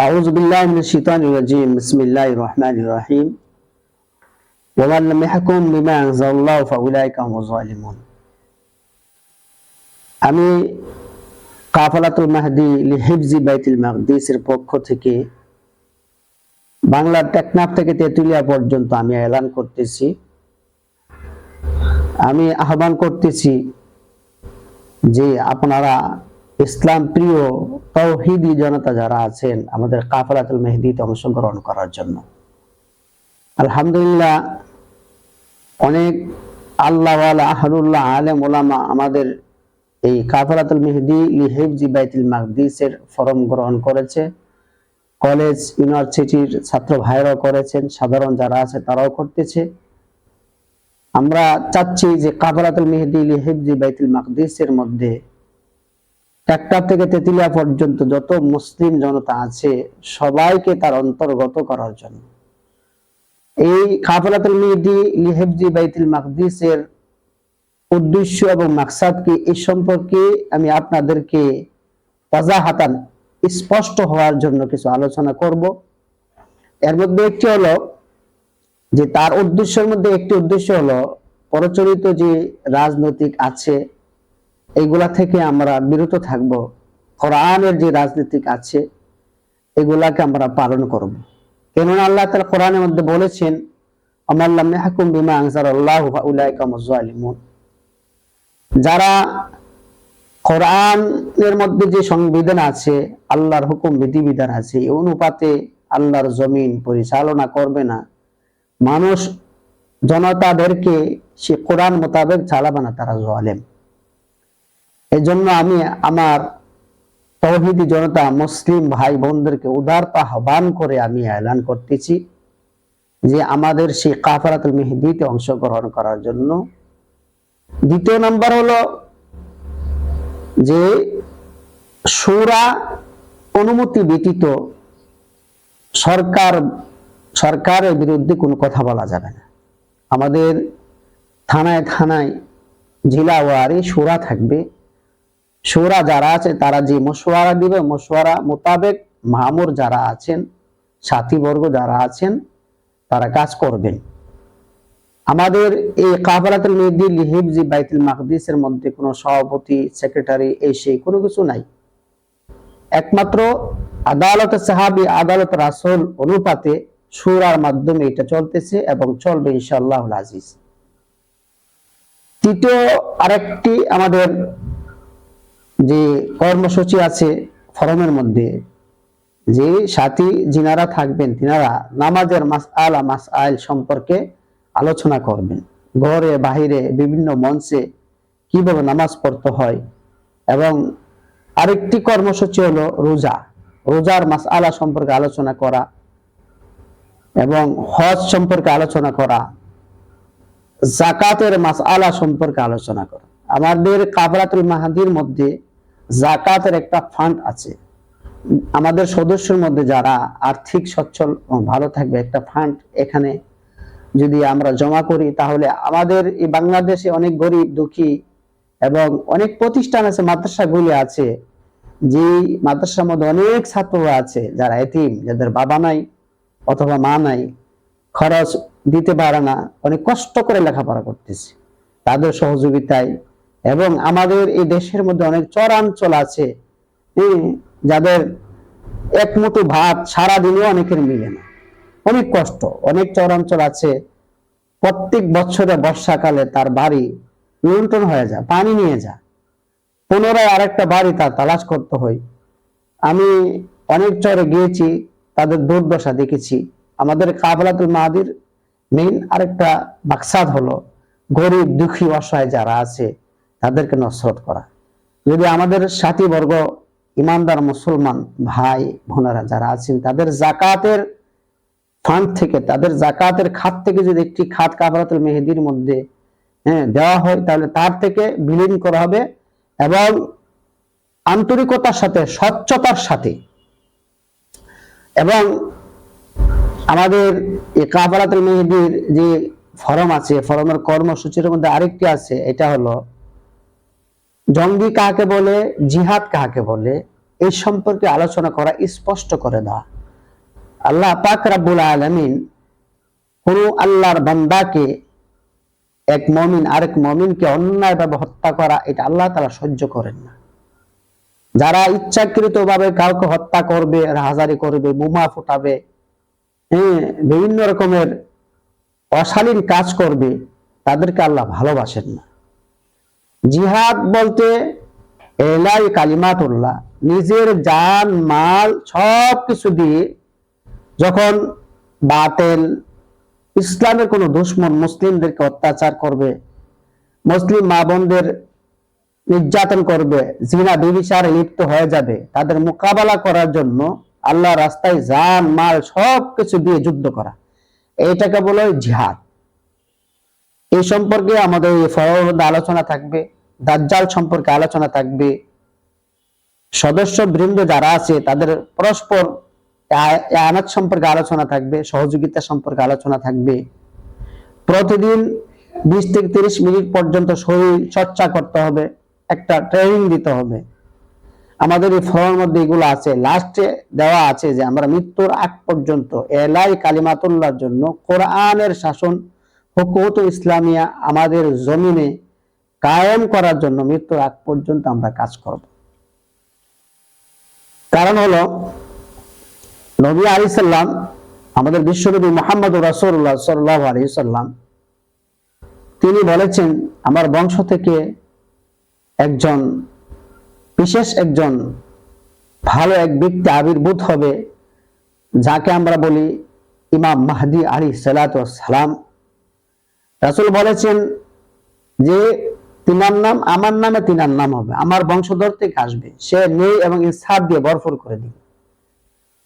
أعوذ بالله من الشيطان الرجيم بسم الله الرحمن الرحيم ومن لم يحكم بما أنزل الله فأولئك هم الظالمون আমি কাফালাতুল মাহদি লিহিফজি বাইতুল মাকদিসের পক্ষ থেকে বাংলার টেকনাফ থেকে তেতুলিয়া পর্যন্ত আমি এলান করতেছি, আমি আহ্বান করতেছি যে আপনারা ইসলাম প্রিয় তাওহীদি জনতা যারা আছেন আমাদের কাফালাতুল মেহদিতে অংশগ্রহণ করার জন্য। আলহামদুলিল্লাহ, অনেক আল্লাহওয়ালা আহলুল্লাহ আলেম ওলামা আমাদের এই কাফালাতুল মেহদি লিহিফজি বাইতুল মাকদিসের ফরম গ্রহণ করেছে। কলেজ ইউনিভার্সিটির ছাত্র ভাইরাও করেছেন, সাধারণ যারা আছে তারাও করতেছে। আমরা চাচ্ছি যে কাফালাতুল মেহদি লিহিফজি বাইতুল মাকদিসের মধ্যে টেকনাফ থেকে তেতুলিয়া পর্যন্ত যত মুসলিম জনতা আছে সবাইকে তার অন্তর্গত করার জন্য। এই কাফালাতুল মেহদি লিহিফজি বাইতুল মাকদিসের উদ্দেশ্য এবং মাকসাদ কি, এই সম্পর্কে আমি আপনাদেরকে ওয়াজাহাতান স্পষ্ট হওয়ার জন্য কিছু আলোচনা করব। এর মধ্যে একটি হলো যে তার উদ্দেশ্যের মধ্যে একটি উদ্দেশ্য হলো প্রচলিত যে রাজনৈতিক আছে এগুলা থেকে আমরা বিরত থাকব, কোরআনের যে রাজনীতিক আছে এগুলাকে আমরা পালন করব। কেননা আল্লাহ তাআলা কোরআনের মধ্যে বলেছেন, ওমান লাম ইয়াহকুম বিমা আনজালাল্লাহু ফাউলাইকা হুমুজ জালিমুন। যারা কোরআনের মধ্যে যে সংবিধান আছে, আল্লাহর হুকুম বিধিবিধান আছে, এই অনুপাতে আল্লাহর জমিন পরিচালনা করবে না, মানুষ জনতাদেরকে সে কোরআন মোতাবেক চালাবে না, তারা জালেম। এই জন্য আমি আমার তাওহীদি জনতা মুসলিম ভাই বোনদেরকে উদারত আহ্বান করে আমি এলান করতেছি যে আমাদের সেই কাফালাতুল মেহদিতে অংশগ্রহণ করার জন্য। দ্বিতীয় নাম্বার হলো যে শূরা অনুমতি ব্যতীত সরকারের বিরুদ্ধে কোনো কথা বলা যাবে না। আমাদের থানায় থানায় জেলা ওয়ারি শূরা থাকবে। শূরা যারা আছে তারা যে মশওয়ারা দিবে, মশওয়ারা মোতাবেক মামুর যারা আছেন, সাথীবর্গ যারা আছেন তারা কাজ করবেন। আমাদের এই কাফালাতুল মেহদি লিহিফজি বাইতুল মাকদিসের মধ্যে কোনো সভাপতি, সেক্রেটারি এই সেই কোনো কিছু নাই। একমাত্র আদালত সাহাবী, আদালত রাসূল অনুপাতে শূরার মাধ্যমে এটা চলতেছে এবং চলবে ইনশাআল্লাহুল আজিজ। তৃতীয় আরেকটি আমাদের যে কর্মসূচি আছে ফরমের মধ্যে, যে সাথী যিনারা থাকবেন তিনারা নামাজের মাসআইল সম্পর্কে আলোচনা করবেন। ঘরে বাহিরে বিভিন্ন মঞ্চে কিভাবে নামাজ পড়তে হয়। এবং আরেকটি কর্মসূচি হলো রোজার মাসআলা সম্পর্কে আলোচনা করা এবং হজ সম্পর্কে আলোচনা করা, যাকাতের মাসআলা সম্পর্কে আলোচনা করা। আমাদের কাফালাতুল মাহদির মধ্যে যাকাতের একটা ফান্ড আছে। আমাদের সদস্যের মধ্যে যারা আর্থিক সচ্ছল ভালো থাকবে, একটা ফান্ড এখানে যদি আমরা জমা করি তাহলে আমাদের এই বাংলাদেশে অনেক গরিব দুঃখী এবং অনেক প্রতিষ্ঠান আছে, মাদ্রাসাগুলি আছে, যে মাদ্রাসার মধ্যে অনেক ছাত্ররা আছে যারা এতিম, যাদের বাবা নাই অথবা মা নাই, খরচ দিতে পারে না, অনেক কষ্ট করে লেখাপড়া করতেছে, তাদের সহযোগিতায়। এবং আমাদের এই দেশের মধ্যে অনেক চরাঞ্চল আছে যাদের এক মুঠো ভাত সারাদিনেও অনেকের মিলে না, অনেক কষ্ট। অনেক চরাঞ্চল আছে প্রত্যেক বছরে বর্ষাকালে তার বাড়ি লুণ্ঠন হয়ে যায়, পানি নিয়ে যায়, পুনরায় আরেকটা বাড়ি তার তালাশ করতে হয়। আমি অনেক চরে গিয়েছি, তাদের দুর্দশা দেখেছি। আমাদের কাফালাতুল মাহদির মেইন আরেকটা মাকসাদ হলো গরিব দুঃখী অসহায় যারা আছে তাদেরকে নসরত করা। যদি আমাদের সাথীবর্গ ইমানদার মুসলমান ভাই বোনেরা যারা আছেন তাদের যাকাতের ফান্ড থেকে, তাদের যাকাতের খাত থেকে যদি একটি খাত কাফালাতুল মেহদির মধ্যে দেওয়া হয় তাহলে তার থেকে বিলীন করা হবে এবং আন্তরিকতার সাথে, স্বচ্ছতার সাথে। এবং আমাদের এই কাফালাতুল মেহদির যে ফরম আছে, ফরমের কর্মসূচির মধ্যে আরেকটি আছে, এটা হলো জঙ্গি কাকে বলে, জিহাদ কাকে বলে, এই সম্পর্কে আলোচনা করা, স্পষ্ট করে দেওয়া। আল্লাহ পাক রব্বুল আলামিন কোন আল্লাহর বান্দাকে, এক মুমিন আরেক মুমিনকে অন্যায়ভাবে হত্যা করা, এটা আল্লাহ তাআলা সহ্য করেন না। যারা ইচ্ছাকৃতভাবে কাউকে হত্যা করবে, রাহাজারি করবে, বোমা ফুটাবে, বিভিন্ন রকমের অশালীন কাজ করবে, তাদেরকে আল্লাহ ভালোবাসেন না। জিহাদ বলতে এলাই কালিমাতুল্লাহ, নিজের জান মাল সবকিছু দিয়ে যখন বাতিল ইসলামের কোন দুশমন মুসলিমদেরকে অত্যাচার করবে, মুসলিম মা বোনদের নির্যাতন করবে, জিনা ব্যভিচারে লিপ্ত হয়ে যাবে, তাদের মোকাবেলা করার জন্য আল্লাহ রাস্তায় জান মাল সবকিছু দিয়ে যুদ্ধ করা, এইটাকে বলে জিহাদ। এই সম্পর্কে আমাদের এই ফরওয়ার্ড আলোচনা থাকবে, দাজ্জাল সম্পর্কে আলোচনা থাকবে, সদস্য বৃন্দ যারা আছে তাদের পরস্পর আয়ানাত সম্পর্কে আলোচনা থাকবে, সহযোগিতা সম্পর্কে আলোচনা থাকবে। প্রতিদিন 20 থেকে 30 মিনিট পর্যন্ত শরীর চর্চা করতে হবে, একটা ট্রেনিং দিতে হবে। আমাদের এই ফরওয়ার্ডের মধ্যে এগুলো আছে, লাস্টে দেওয়া আছে যে আমরা মৃত্যুর আগ পর্যন্ত এলাই কালিমাতুল্লাহর জন্য কোরআনের শাসন হুকুমত ইসলামিয়া আমাদের জমিনে কায়েম করার জন্য মৃত্যুর আগ পর্যন্ত আমরা কাজ করব। কারণ হলো নবী আলাইহিস সালাম, আমাদের বিশ্বনবী মুহাম্মদ রাসূলুল্লাহ সাল্লাল্লাহু আলাইহি সাল্লাম, তিনি বলেছেন আমার বংশ থেকে একজন বিশেষ একজন ভালো এক ব্যক্তি আবির্ভূত হবে, যাকে আমরা বলি ইমাম মাহদী আলাইহিস সালাতু ওয়াস সালাম। রাসূল বলেছেন যে তিনার নাম আমার নামে তিনার নাম হবে, আমার বংশধর থেকে আসবে, সে নেই এবং ইনসাফ দিয়ে ভরপুর করে দিবে।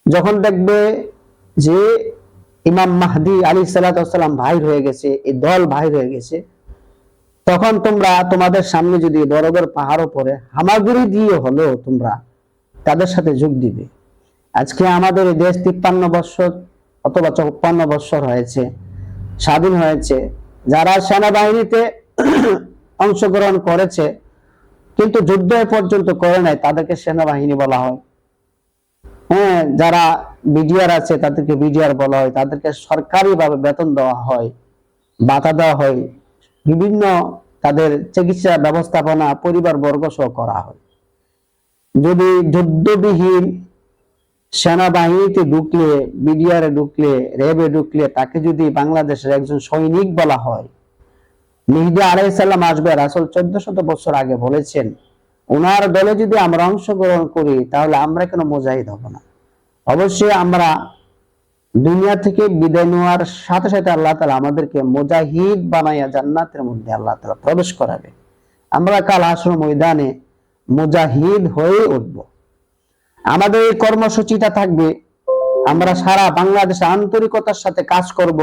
যখন দেখবে যে ইমাম মাহদী আলাইহিস সালাতু ওয়াস সালাম ভাইর হয়ে গেছে, এই দল ভাইর হয়ে গেছে, তখন তোমরা তোমাদের সামনে যদি বড়দের পাহাড় পরে হামাগুড়ি দিয়ে হলো তোমরা তাদের সাথে যোগ দিবে। আজকে আমাদের এই দেশ 53 বছর অথবা 54 বছর হয়েছে, স্বাধীন হয়েছে। যারা সেনাবাহিনীতে অংশগ্রহণ করেছে কিন্তু যুদ্ধ পর্যন্ত করে নাই, তাদেরকে সেনাবাহিনী বলা হয়। যারা বিডিআর আছে তাদেরকে বিডিআর বলা হয়, তাদেরকে সরকারিভাবে বেতন দেওয়া হয়, ভাতা দেওয়া হয়, বিভিন্ন তাদের চিকিৎসা ব্যবস্থাপনা পরিবার বর্গ সহ করা হয়। যদি যুদ্ধবিহীন সেনাবাহিনীতে ঢুকলে, বিডিআরে ঢুকলে, র্যাবে ঢুকলে তাকে যদি বাংলাদেশের একজন সৈনিক বলা হয়, মেহেদী আলাইহিস সালাম আসবে, রাসূল 1400 বছর আগে বলেছেন, ওনার দলে যদি আমরা অংশগ্রহণ করি তাহলে আমরা কেন মুজাহিদ হব না? অবশ্যই আমরা দুনিয়া থেকে বিদায় নেওয়ার সাথে সাথে আল্লাহ তাআলা আমাদেরকে মুজাহিদ বানাইয়া জান্নাতের মধ্যে আল্লাহ তাআলা প্রবেশ করাবে। আমরা কাল হাসর ময়দানে মুজাহিদ হয়ে উঠব। আমাদের এই কর্মসূচিটা থাকবে, আমরা সারা বাংলাদেশে আন্তরিকতার সাথে কাজ করব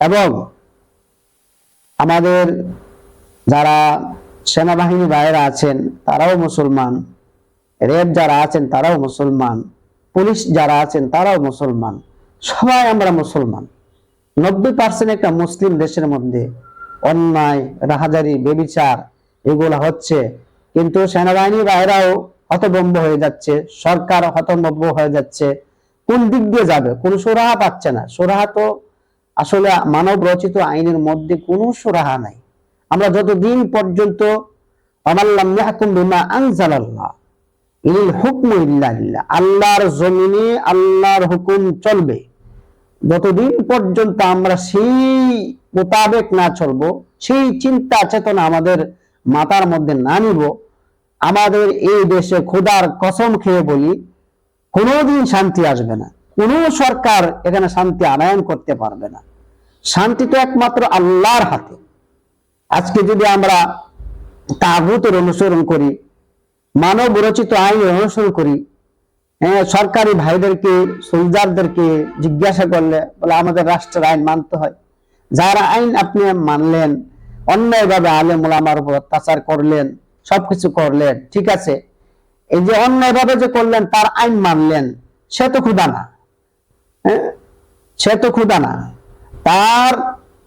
এবং আমাদের যারা সেনাবাহিনী ভাইয়েরা আছেন তারাও মুসলমান, র্যাব যারা আছেন তারাও মুসলমান, পুলিশ যারা আছেন তারাও মুসলমান, সবাই আমরা মুসলমান। 90% একটা মুসলিম দেশের মধ্যে অন্যায়, রাহাজারি, ব্যভিচার এগুলো হচ্ছে, কিন্তু সেনাবাহিনী ভাইয়েরাও হতভম্ব হয়ে যাচ্ছে, সরকার হতভম্ব হয়ে যাচ্ছে। কোন দিক দিয়ে যাবে? কোনো সুরাহা পাচ্ছে না। সুরাহা তো আসলে মানব রচিত আইনের মধ্যে কোনো সুরাহা নাই। আমরা যতদিন পর্যন্ত আমাল্লাম ইয়াহকুম বিমা আনজালাল্লাহ ইনিল হুকমু ইল্লা লিল্লাহ, আল্লাহর জমিনে আল্লাহর হুকুম চলবে, যতদিন পর্যন্ত আমরা সেই মোতাবেক না চলবো, সেই চিন্তা চেতনা আমাদের মাথার মধ্যে না নিব, আমাদের এই দেশে খোদার কসম খেয়ে বলি কোনোদিন শান্তি আসবে না। কোনো সরকার এখানে শান্তি আনয়ন করতে পারবে না। শান্তি তো একমাত্র আল্লাহর হাতে। আজকে যদি আমরা তাগুতের অনুসরণ করি, মানব রচিত আইনের অনুসরণ করি, সরকারি ভাইদেরকে, সোলজারদেরকে জিজ্ঞাসা করলে বলে আমাদের রাষ্ট্রের আইন মানতে হয়। যার আইন আপনি মানলেন, অন্যায়ভাবে আলেম ওলামার উপর অত্যাচার করলেন, সবকিছু করলেন, ঠিক আছে, এই যে অন্যায়ভাবে যে করলেন তার আইন মানলেন, সে তো খুদা না। সে তো খুদা না। তার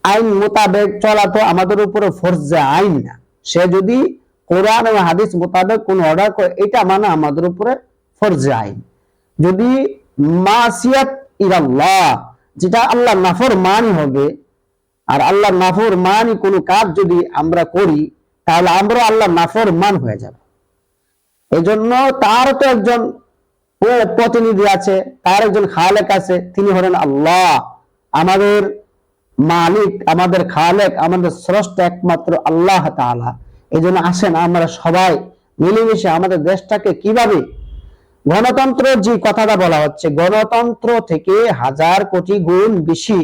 আইন মোতাবেক চলা তো আমাদের উপরে ফরজে আইন না। সে যদি কোরআন এবং হাদিস মোতাবেক কোন অর্ডার করে, এটা মানা আমাদের উপরে ফরজে আইন। যদি মাসিয়াত ইলাল্লাহ, যেটা আল্লাহ নাফরমানি হবে, আর আল্লাহ নাফরমানি কোনো কাজ যদি আমরা করি তাহলে আমরা আল্লাহ নাফরমান হয়ে যাব। এজন্য তার তো একজন প্রতিনিধি আছে, তার একজন খালেক আছে, তিনি হলেন আল্লাহ, আমাদের মালিক, আমাদের খালেক, আমাদের স্রষ্টা একমাত্র আল্লাহ তাআলা। এজন্য আসেন আমরা সবাই মিলেমিশে আমাদের দেশটাকে কিভাবে গণতন্ত্র, যে কথাটা বলা হচ্ছে, গণতন্ত্র থেকে হাজার কোটি গুণ বেশি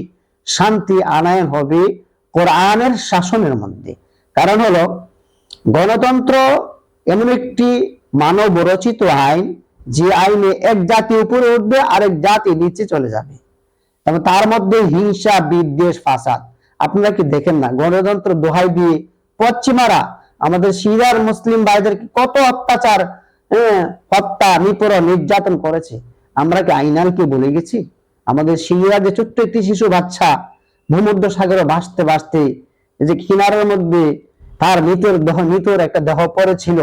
শান্তি আনায়ন হবে কোরআনের শাসনের মধ্যে। কারণ হলো গণতন্ত্র এমন একটি মানব রচিত আইন, যে আইনে এক জাতি উপরে উঠবে আরেক জাতি নিচে চলে যাবে, এবং তার মধ্যে হিংসা, বিদ্বেষ, ফাসাদ। আপনারা কি দেখেন না গণতন্ত্র দোহাই দিয়ে পশ্চিমারা আমাদের সিরিয়ার মুসলিম ভাইদেরকে কত অত্যাচার, হত্যা, নিপীড়ন, নির্যাতন করেছে? আমরা কি আইনালকে ভুলে গেছি? আমাদের সিরিয়া যে ছোট্ট একটি শিশু বাচ্চা ভূমধ্য সাগরে ভাসতে ভাসতে যে কিনারের মধ্যে তার মৃতের একটা দেহ পড়ে ছিল,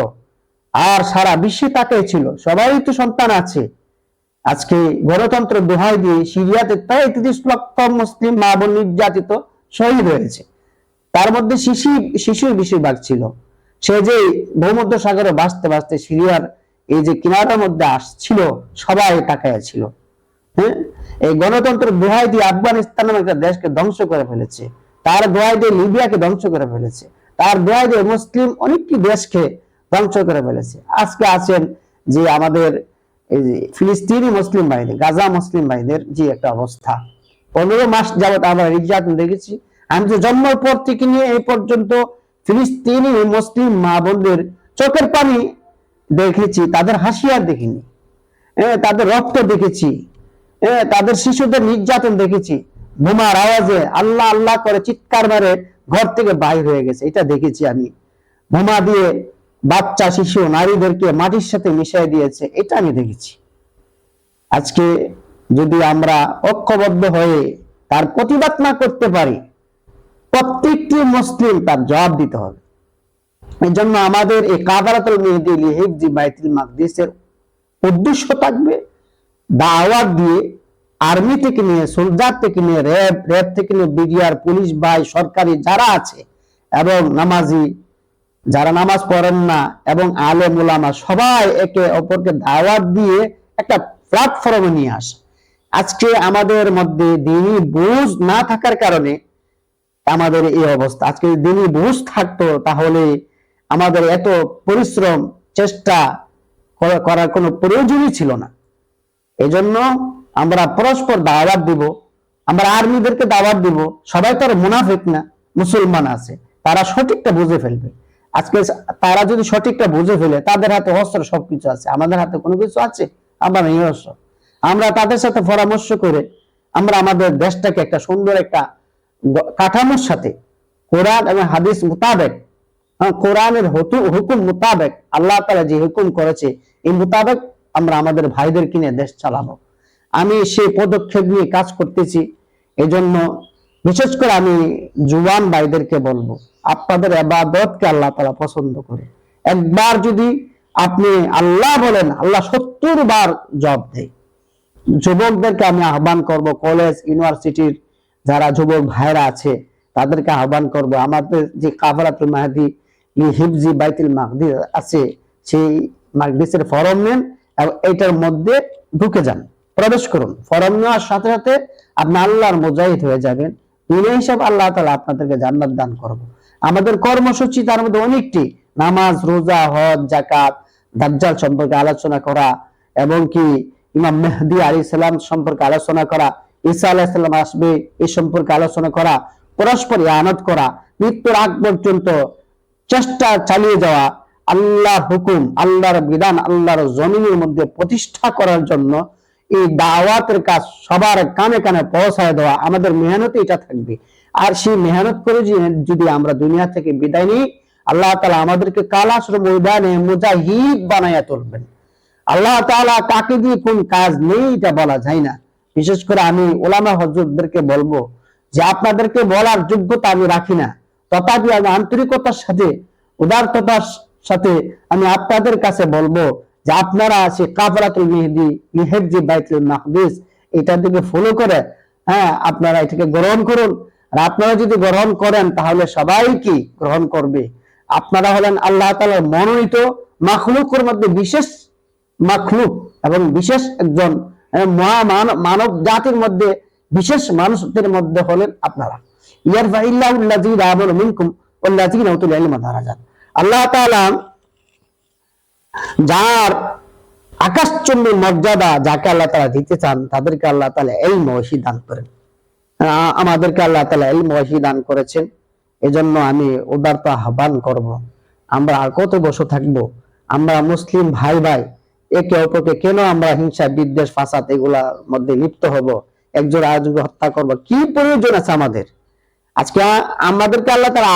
আর সারা বিশ্বে তাকাই ছিল, সবাই তো সন্তান আছে। আজকে গণতন্ত্র দোহাই দিয়ে সিরিয়াতে ৩৩ লক্ষ মুসলিম মা বোন নির্যাতিত, শহীদ হয়েছে। তার মধ্যে শিশুর বেশিরভাগ ছিল। সে যে ভূমধ্য সাগরে ভাসতে ভাসতে সিরিয়ার এই যে কিনারার মধ্যে আসছিল, সবাই তাকায় ছিল। হ্যাঁ, এই গণতন্ত্র দোহাই দিয়ে আফগানিস্তান নামে একটা দেশকে ধ্বংস করে ফেলেছে, তার দোহাই দিয়ে লিবিয়াকে ধ্বংস করে ফেলেছে, তার দোহাই দিয়ে মুসলিম অনেকটি দেশকে ধ্বংস করে ফেলেছে। আজকে আছেন যে আমাদের এই যে ফিলিস্তিনি মুসলিম ভাইদের, গাজা মুসলিম ভাইদের যে একটা অবস্থা, 15 মাস যাবত আমরা নির্যাতন দেখেছি। আমি তো জন্মের পর থেকে নিয়ে এই পর্যন্ত ফিলিস্তিনি মুসলিম মা বোনদের চোখের পানি দেখেছি, তাদের হাসি আর দেখিনি, তাদের রক্ত দেখেছি, তাদের শিশুদের নির্যাতন দেখেছি, বোমার আওয়াজে আল্লাহ আল্লাহ করে চিৎকার মারে ঘর থেকে বাইর হয়ে গেছে, এটা দেখেছি আমি। বোমা দিয়ে বাচ্চা, শিশু, নারীদেরকে মাটির সাথে মিশিয়ে দিয়েছে, এটা আমি দেখেছি। আজকে যদি আমরা ঐক্যবদ্ধ হয়ে তার প্রতিবাদ না করতে পারি, প্রত্যেকটি মুসলিম তার জবাব দিতে হবে। এই জন্য আমাদের এই কাফারাতুল মেহেদী লিহিফজি বাইতুল মাকদিসের উদ্দেশ্য থাকবে দাওয়াত দিয়ে, আর্মি থেকে নিয়ে, সোলজার থেকে নিয়ে, র্যাব থেকে নিয়ে, বিডিআর, পুলিশ ভাই, সরকারি যারা আছে, এবং নামাজি যারা নামাজ পড়েন না, এবং আলেম ওলামা, সবাই একে অপরকে দাওয়াত দিয়ে একটা প্ল্যাটফর্মে নিয়ে আসে। আজকে আমাদের মধ্যে দ্বীনি বুঝ না থাকার কারণে আমাদের এই অবস্থা। আজকে দ্বীনি বুঝ থাকতো তাহলে আমাদের এত পরিশ্রম, চেষ্টা করার কোনো প্রয়োজনই ছিল না। এজন্য আমরা পরস্পর দাওয়াত দিব, আমরা আর্মিদেরকে দাওয়াত দিব। সবাই তো আর মুনাফিক না, মুসলমান আছে, তারা সঠিকটা বুঝে ফেলবে। আজকে তারা যদি সঠিকটা বুঝে ফেলে, তাদের হাতে অস্ত্র সবকিছু আছে, আমাদের হাতে কোনো কিছু আছে? আমরা নিরস্ব। আমরা তাদের সাথে পরামর্শ করে আমরা আমাদের দেশটাকে একটা সুন্দর একটা কাঠামোর সাথে কোরআন এবং হাদিস মোতাবেক, কোরআনের হুকুম মোতাবেক, আল্লাহ তাআলা যে হুকুম করেছে এই মোতাবেক আমরা আমাদের ভাইদের কিনে দেশ চালাবো। আমি সেই পদক্ষেপ নিয়ে কাজ করতেছি। এজন্য বিশেষ করে আমি জুয়ান ভাইদেরকে বলবো, আপনাদের ইবাদতকে আল্লাহ তাআলা পছন্দ করে। একবার যদি আপনি আল্লাহ বলেন, আল্লাহ ৭০ বার জবাব দেয়। যুবকদেরকে আমি আহ্বান করব, কলেজ ইউনিভার্সিটির যারা যুবক ভাইরা আছে তাদেরকে আহ্বান করব, আমাদের যে কাফারাতুল মেহেদী লিহিফজি বাইতুল মাকদিস আছে, সেই মাকদিসের ফরম নেন এবং এটার মধ্যে ঢুকে যান, প্রবেশ করুন। ফরম নেওয়ার সাথে সাথে আপনি আল্লাহর মুজাহিদ হয়ে যাবেন। এই হিসাব আল্লাহ তাআলা আপনাদেরকে জান্নাত দান করব। আমাদের কর্মসূচি তার মধ্যে অনেকটি, নামাজ, রোজা, হজ, যাকাত, দাজ্জাল সম্পর্কে আলোচনা করা, এবং কি ইমাম মেহদী আলাইহিস সালাম সম্পর্কে আলোচনা করা, ঈসা আলাইহিস সালাম আসবে এই সম্পর্কে আলোচনা করা, পরস্পর ইআনত করা, মৃত্যুর আগ পর্যন্ত চেষ্টা চালিয়ে যাওয়া, আল্লাহর হুকুম, আল্লাহর বিধান আল্লাহর জমিনের মধ্যে প্রতিষ্ঠা করার জন্য এই দাওয়াতের কাজ সবার কানে কানে পৌঁছায় দেওয়া, আমাদের মেহনতে এটা থাকবে। আর সেই মেহনত করে যদি আমরা দুনিয়া থেকে বিদায় নিই, আল্লাহ তাআলা আমাদেরকে কাল হাসরের ময়দানে মুজাহিদ বানায়া তুলবেন। আল্লাহ তাআলা কাকে দিয়ে কোন কাজ নেই এটা বলা যায় না। বিশেষ করে আমি ওলামা হযরতদেরকে বলবো যে আপনাদেরকে বলার যোগ্যতা আমি রাখি না, তথাপি আমি আন্তরিকতার সাথে, উদারতার সাথে আমি আপনাদের কাছে বলবো যে আপনারা আছে কাফরাতুল মেহেদি লিহিফজি বাইতুল মাকদিস এটা থেকে ফলো করে, হ্যাঁ, আপনারা এটাকে গ্রহণ করুন। আর আপনারা যদি গ্রহণ করেন তাহলে সবাই কি গ্রহণ করবে। আপনারা হলেন আল্লাহ তাআলার মনোনীত মাখলুকের মধ্যে বিশেষ মাখলুক এবং বিশেষ একজন মানব জাতির মধ্যে বিশেষ মানুষদের মধ্যে হলেন আপনারা। ইয়ারফাইল্লাহুল্লাযীনা আমানু মিনকুম ওয়াল্লাযীনা উতুল ইলমা দারাজাত। আল্লাহ তাআলা যার আকাশচুম্বী মর্যাদা যাকে আল্লাহ তাআলা দিতে চান তাদেরকে আল্লাহ তাআলা ইলম ওয়াহি দান করেন। আমাদেরকে আল্লাহ তাআলা ইলম ওয়াহি দান করেছেন। এজন্য আমি উদারত আহ্বান করব, আমরা আর কত বছর থাকবো? আমরা মুসলিম ভাই ভাই একে অপরকে কেন আমরা হিংসা বিদ্বেষ ফাসাদ এগুলার মধ্যে লিপ্ত হব, একজন আরেকজনকে হত্যা করব? কি প্রয়োজন আছে আমাদের? আজকে আমাদেরকে আল্লাহ তাআলা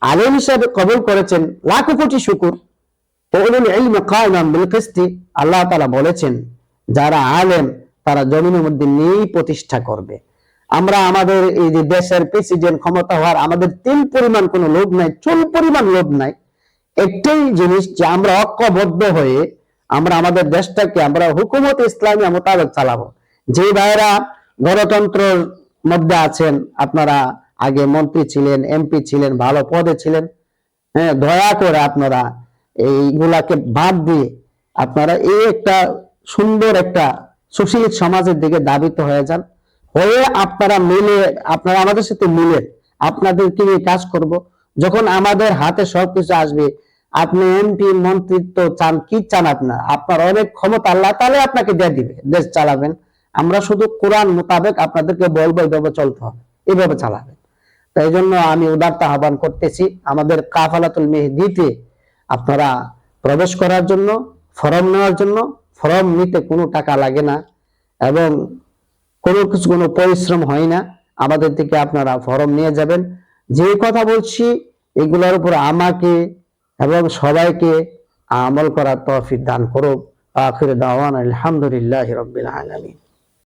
আলেম হিসেবে কবুল করেছেন, লাখো কোটি শুকর। আল্লাহ তাআলা বলেছেন যারা আলেম তারা জমিনের মধ্যে ন্যায় প্রতিষ্ঠা করবে। আমরা আমাদের এই যে দেশের প্রেসিডেন্ট ক্ষমতা হওয়ার আমাদের তিল পরিমাণ কোনো লোভ নাই, চুল পরিমাণ লোভ নাই। একটাই জিনিস যে আমরা ঐক্যবদ্ধ হয়ে আমরা আমাদের দেশটাকে আমরা হুকুমত ইসলামী মোতাবেক চালাবো। যে ভাইরা গণতন্ত্রের মধ্যে আছেন, আপনারা আগে মন্ত্রী ছিলেন, এমপি ছিলেন, ভালো পদে ছিলেন, হ্যাঁ, দয়া করে আপনারা এইগুলাকে বাদ দিয়ে আপনারা এই একটা সুন্দর একটা সুশীল সমাজের দিকে ধাবিত হয়ে যান। হয়ে আপনারা মিলে, আপনারা আমাদের সাথে মিলে আপনাদেরকে নিয়ে কাজ করব। যখন আমাদের হাতে সবকিছু আসবে, আপনি এমপি মন্ত্রিত্ব চান কি চান, আপনার অনেক ক্ষমতা আল্লাহ তাআলা আপনাকে দিয়ে দিবে, দেশ চালাবেন। আমরা শুধু কোরআন মোতাবেক আপনাদেরকে বলবো এইভাবে চলতে হবে, এইভাবে চালাবেন। তাই জন্য আমি উদারতা আহ্বান করতেছি আমাদের কাফালাতুল মেহেদিতে আপনারা প্রবেশ করার জন্য, ফরম নেওয়ার জন্য। ফরম নিতে কোনো টাকা লাগে না এবং কোনো পরিশ্রম হয় না। আমাদের থেকে আপনারা ফরম নিয়ে যাবেন। যে কথা বলছি এগুলোর উপর আমাকে এবং সবাইকে আমল করার তৌফিক দান করুক। আখির দাওয়ানা আলহামদুলিল্লাহি রাব্বিল আলামিন।